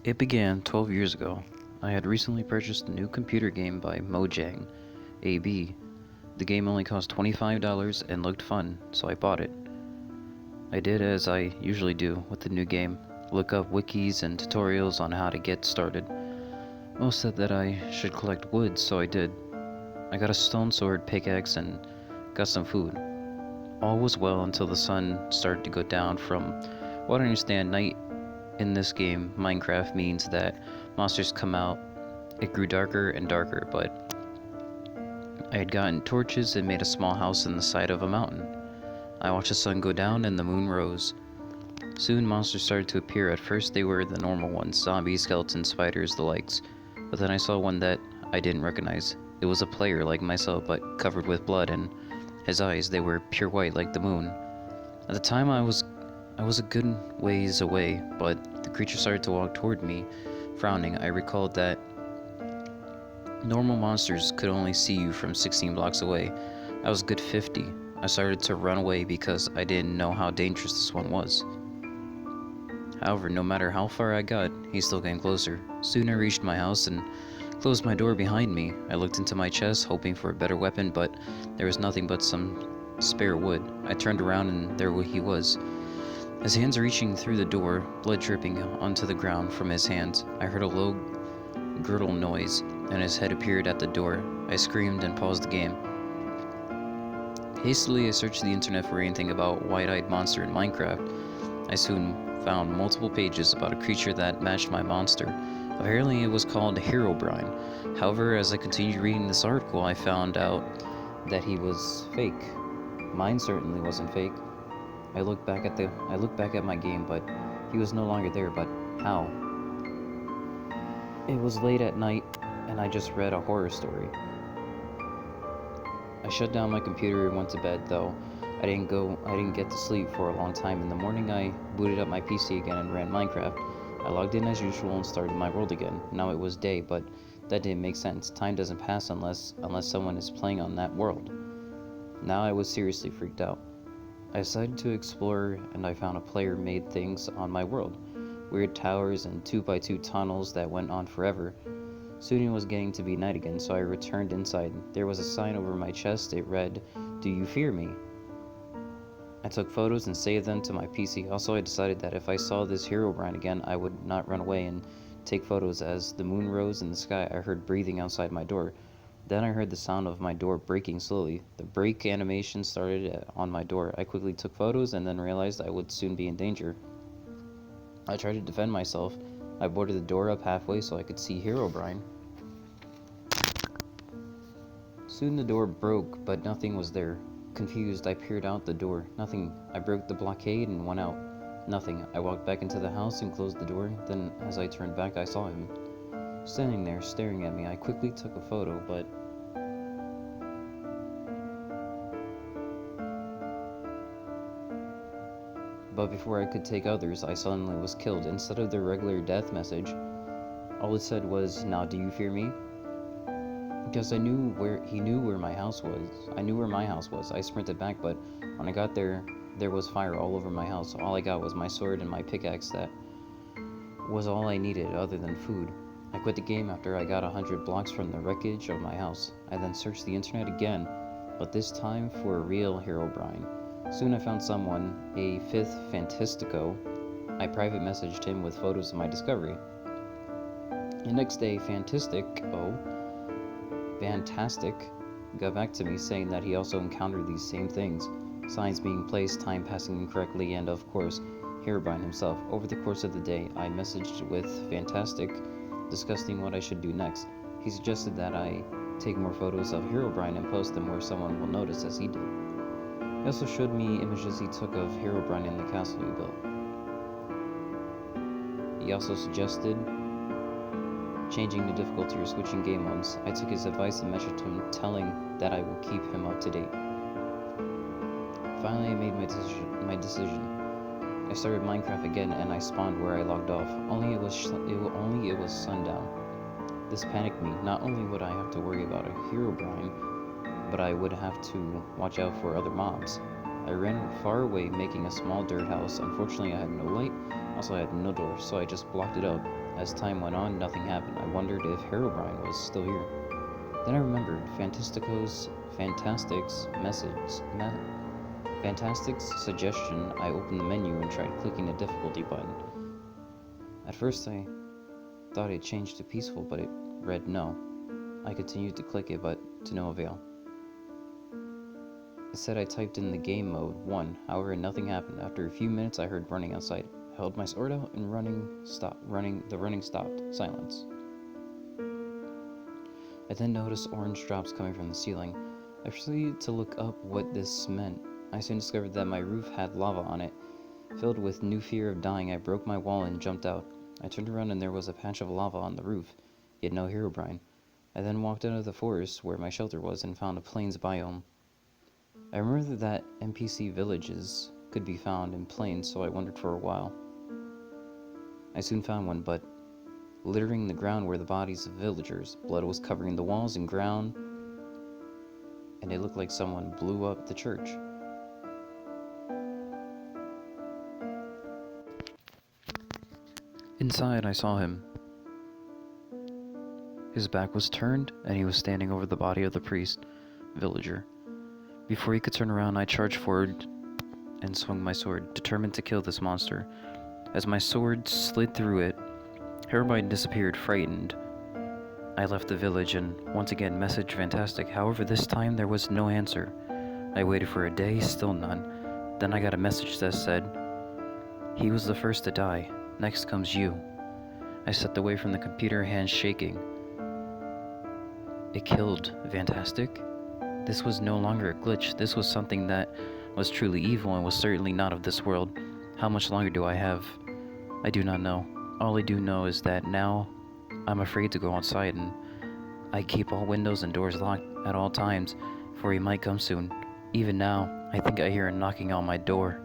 It began 12 years ago. I had recently purchased a new computer game by Mojang AB. The game only cost $25 and looked fun, so I bought it. I did as I usually do with the new game, look up wikis and tutorials on how to get started. Most said that I should collect wood, so I did. I got a stone sword, pickaxe, and got some food. All was well until the sun started to go down. From what I understand, night in this game, Minecraft, means that monsters come out. It grew darker and darker, but I had gotten torches and made a small house in the side of a mountain. I watched the sun go down and the moon rose. Soon monsters started to appear. At first they were the normal ones, zombies, skeletons, spiders, the likes. But then I saw one that I didn't recognize. It was a player like myself, but covered with blood, and his eyes, they were pure white like the moon. At the time I was a good ways away, but the creature started to walk toward me, frowning. I recalled that normal monsters could only see you from 16 blocks away. I was a good 50. I started to run away because I didn't know how dangerous this one was. However, no matter how far I got, he still came closer. Soon I reached my house and closed my door behind me. I looked into my chest, hoping for a better weapon, but there was nothing but some spare wood. I turned around and there he was. His hands reaching through the door, blood dripping onto the ground from his hands. I heard a low gurgle noise, and his head appeared at the door. I screamed and paused the game. Hastily, I searched the internet for anything about white-eyed monster in Minecraft. I soon found multiple pages about a creature that matched my monster. Apparently, it was called Herobrine. However, as I continued reading this article, I found out that he was fake. Mine certainly wasn't fake. I looked back at my game, but he was no longer there. But how? It was late at night, and I just read a horror story. I shut down my computer and went to bed, though I didn't get to sleep for a long time. In the morning, I booted up my PC again and ran Minecraft. I logged in as usual and started my world again. Now it was day, but that didn't make sense. Time doesn't pass unless someone is playing on that world. Now I was seriously freaked out. I decided to explore, and I found a player-made things on my world. Weird towers and 2x2 tunnels that went on forever. Soon it was getting to be night again, so I returned inside. There was a sign over my chest. It read, "Do you fear me?" I took photos and saved them to my PC. Also, I decided that if I saw this Herobrine again, I would not run away and take photos. As the moon rose in the sky, I heard breathing outside my door. Then I heard the sound of my door breaking slowly. The break animation started on my door. I quickly took photos and then realized I would soon be in danger. I tried to defend myself. I boarded the door up halfway so I could see Herobrine. Soon the door broke, but nothing was there. Confused, I peered out the door. Nothing. I broke the blockade and went out. Nothing. I walked back into the house and closed the door. Then, as I turned back, I saw him standing there, staring at me. I quickly took a photo, but before I could take others, I suddenly was killed. Instead of the regular death message, all it said was, "Now do you fear me?" Because he knew where my house was. I knew where my house was. I sprinted back, but when I got there, there was fire all over my house. All I got was my sword and my pickaxe. That was all I needed other than food. I quit the game after I got 100 blocks from the wreckage of my house. I then searched the internet again, but this time for a real Herobrine. Soon I found someone, a fifth Fantastico. I private messaged him with photos of my discovery. The next day, Fantastic got back to me saying that he also encountered these same things. Signs being placed, time passing incorrectly, and of course, Herobrine himself. Over the course of the day, I messaged with Fantastic, discussing what I should do next. He suggested that I take more photos of Herobrine and post them where someone will notice, as he did. He also showed me images he took of Herobrine in the castle he built. He also suggested changing the difficulty or switching game modes. I took his advice and messaged him, telling that I will keep him up to date. Finally, I made my decision. I started Minecraft again, and I spawned where I logged off. Only it was sundown. This panicked me. Not only would I have to worry about a Herobrine, but I would have to watch out for other mobs. I ran far away, making a small dirt house. Unfortunately, I had no light. Also, I had no door, so I just blocked it up. As time went on, nothing happened. I wondered if Herobrine was still here. Then I remembered Fantastic's suggestion. I opened the menu and tried clicking a difficulty button. At first I thought it changed to peaceful, but it read no. I continued to click it, but to no avail. It said I typed in the game mode 1, however nothing happened. After a few minutes I heard running outside. I held my sword out and the running stopped. Silence. I then noticed orange drops coming from the ceiling. I proceeded to look up what this meant. I soon discovered that my roof had lava on it. Filled with new fear of dying, I broke my wall and jumped out. I turned around and there was a patch of lava on the roof, yet no Herobrine. I then walked out of the forest where my shelter was and found a plains biome. I remember that NPC villages could be found in plains, so I wondered for a while. I soon found one, but littering the ground were the bodies of villagers. Blood was covering the walls and ground, and it looked like someone blew up the church. Inside, I saw him. His back was turned, and he was standing over the body of the villager. Before he could turn around, I charged forward and swung my sword, determined to kill this monster. As my sword slid through it, Herobrine disappeared, frightened. I left the village and once again messaged Fantastic. However, this time there was no answer. I waited for a day, still none. Then I got a message that said, "He was the first to die. Next comes you." I stepped away from the computer, hands shaking. It killed Fantastic? This was no longer a glitch. This was something that was truly evil and was certainly not of this world. How much longer do I have? I do not know. All I do know is that now I'm afraid to go outside, and I keep all windows and doors locked at all times, for he might come soon. Even now, I think I hear him knocking on my door.